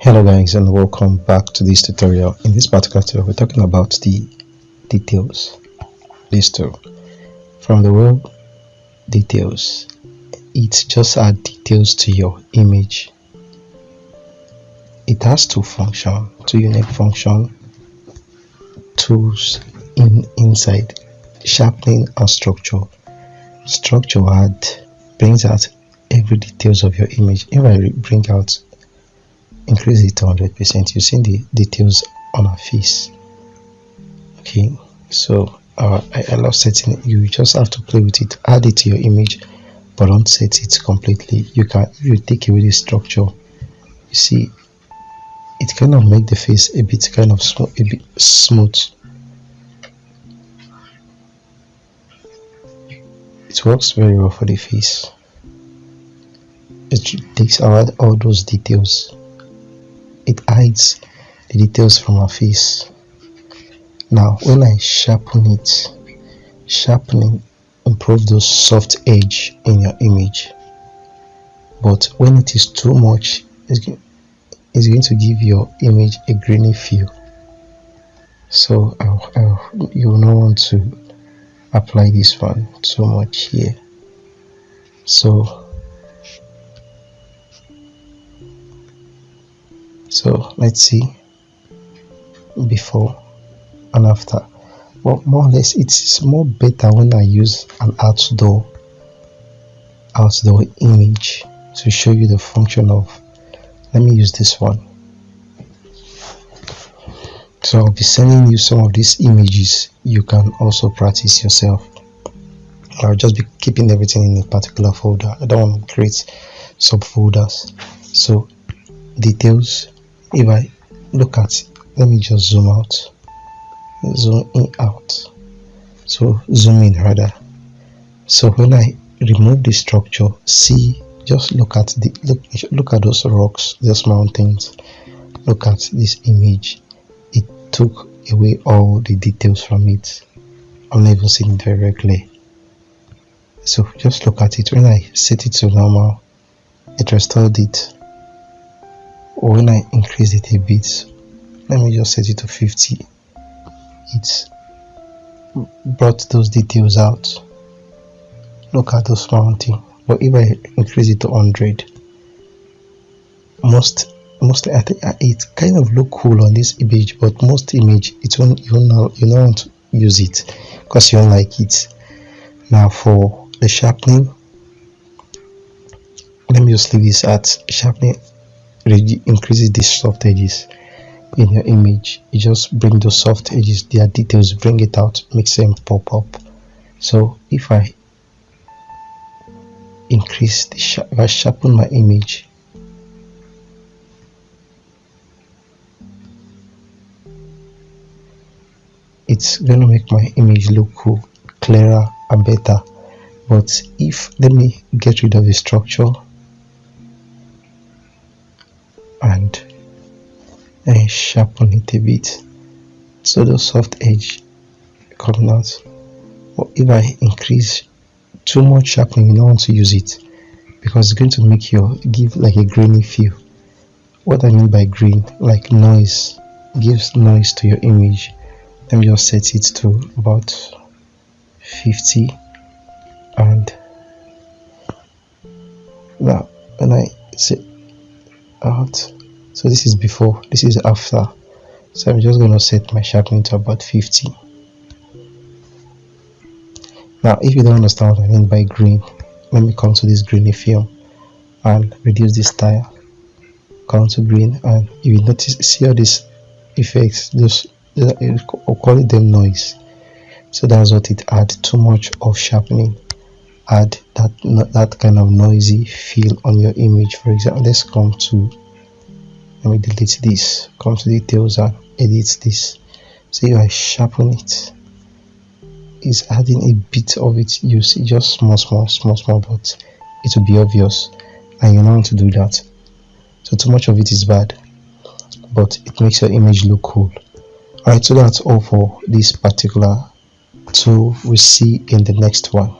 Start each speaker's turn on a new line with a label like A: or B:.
A: Hello guys, and welcome back to this tutorial. In this particular tutorial we're talking about the details. These two from the word details, it just add details to your image. It has two unique function tools inside: sharpening and structure. Structure brings out every details of your image. If I bring out, increase it to 100%, you see the details on our face. Okay, so I love setting it. You just have to play with it, add it to your image, but don't set it completely. You take away the structure, you see it kind of make the face a bit smooth. It works very well for the face. It takes out all those details. It hides the details from our face. Now when I sharpen it, sharpening improve those soft edge in your image, but when it is too much, it's going to give your image a grainy feel. So you will not want to apply this one too much here. So let's see before and after. Well, more or less it's more better when I use an outdoor image to show you the function of. Let me use this one. So I'll be sending you some of these images. You can also practice yourself. I'll just be keeping everything in a particular folder. I don't want to create subfolders. So details, if I look at, let me just zoom out, zoom in out, so zoom in rather. So when I remove the structure, see, just look at look at those rocks, those mountains. Look at this image. It took away all the details from it. I'm not even seeing it directly. So just look at it. When I set it to normal, it restored it. Or when I increase it a bit, let me just set it to 50, it brought those details out. Look at those mountains. But if I increase it to 100, mostly I think it kind of look cool on this image, but most image you don't want to use it because you don't like it. Now for the sharpening, let me just leave this at sharpening. Increases the soft edges in your image. You just bring those soft edges, their details, bring it out, makes them pop up. So if I increase if I sharpen my image, it's gonna make my image look cool, clearer and better. But let me get rid of the structure and sharpen it a bit, so the soft edge coming out. Or if I increase too much sharpening, you don't want to use it because it's going to make give like a grainy feel. What I mean by green, like noise, gives noise to your image. Let me just set it to about 50, and now when I set out, so this is before, this is after, so I'm just going to set my sharpening to about 50. Now if you don't understand what I mean by green, let me come to this greeny film and reduce this style, come to green, and you will notice, see all these effects, I'll call it them noise. So that's what it add. Too much of sharpening add that kind of noisy feel on your image. For example, let's come to, let me delete this, come to details and edit this. So if I sharpen it, it's adding a bit of it. You see, just small, but it will be obvious, and you don't want to do that. So too much of it is bad, but it makes your image look cool. Alright, so that's all for this particular tool. We'll see in the next one.